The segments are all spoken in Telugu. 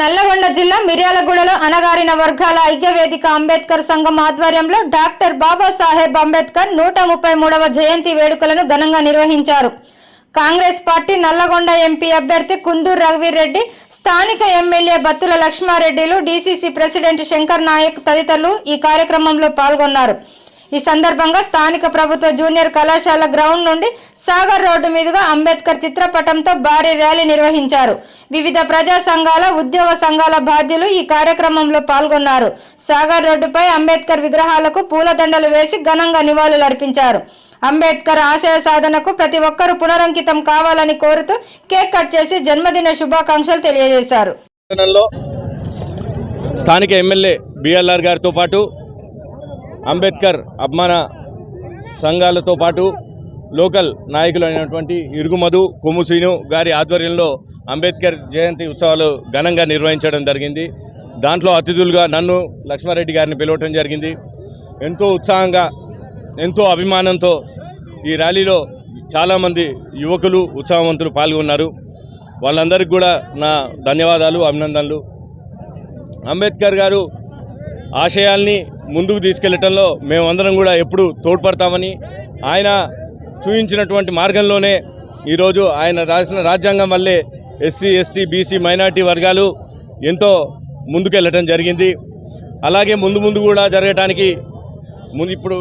నల్లగొండ జిల్లా మిర్యాలగూడలో అణగారిన వర్గాల ఐక్యవేదిక అంబేద్కర్ సంఘం ఆధ్వర్యంలో డాక్టర్ బాబాసాహెబ్ అంబేద్కర్ 133వ జయంతి వేడుకలను ఘనంగా నిర్వహించారు. కాంగ్రెస్ పార్టీ నల్లగొండ ఎంపీ అభ్యర్థి కుందూరు రఘువీర్, స్థానిక ఎమ్మెల్యే బత్తుల లక్ష్మారెడ్డిలు, డీసీసీ ప్రెసిడెంట్ శంకర్ నాయక్ తదితరులు ఈ కార్యక్రమంలో పాల్గొన్నారు. ఈ సందర్భంగా స్థానిక ప్రభుత్వ జూనియర్ కళాశాల గ్రౌండ్ నుండి సాగర్ రోడ్డు మీదుగా అంబేద్కర్ చిత్రపటంతో భారీ ర్యాలీ నిర్వహించారు. వివిధ ప్రజా సంఘాల, ఉద్యోగ సంఘాల బాధ్యులు ఈ కార్యక్రమంలో పాల్గొన్నారు. సాగర్ రోడ్డుపై అంబేద్కర్ విగ్రహాలకు పూలదండలు వేసి ఘనంగా నివాళులర్పించారు. అంబేద్కర్ ఆశయ సాధనకు ప్రతి ఒక్కరూ పునరంకితం కావాలని కోరుతూ కేక్ కట్ చేసి జన్మదిన శుభాకాంక్షలు తెలియజేశారు. స్థానిక ఎమ్మెల్యే బిఎల్ఆర్ గారితో పాటు అంబేద్కర్ అభిమాన సంఘాలతో పాటు లోకల్ నాయకులు అయినటువంటి ఇరుగుమధు, కొమ్ము శ్రీను గారి ఆధ్వర్యంలో అంబేద్కర్ జయంతి ఉత్సవాలు ఘనంగా నిర్వహించడం జరిగింది. దాంట్లో అతిథులుగా నన్ను, లక్ష్మారెడ్డి గారిని పిలవటం జరిగింది. ఎంతో ఉత్సాహంగా, ఎంతో అభిమానంతో ఈ ర్యాలీలో చాలామంది యువకులు, ఉత్సాహవంతులు పాల్గొన్నారు. వాళ్ళందరికీ కూడా నా ధన్యవాదాలు, అభినందనలు. అంబేద్కర్ గారు ఆశయాల్ని ముందుకు తీసుకెళ్లటంలో మేమందరం కూడా ఎప్పుడు తోడ్పడతామని, ఆయన చూపించినటువంటి మార్గంలోనే ఈరోజు ఆయన రాసిన రాజ్యాంగం వల్లే ఎస్సీ, ఎస్టీ, బీసీ, మైనార్టీ వర్గాలు ఎంతో ముందుకెళ్ళటం జరిగింది. అలాగే ముందు కూడా జరగటానికి ఇప్పుడు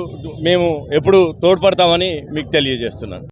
మేము ఎప్పుడు తోడ్పడతామని మీకు తెలియజేస్తున్నాను.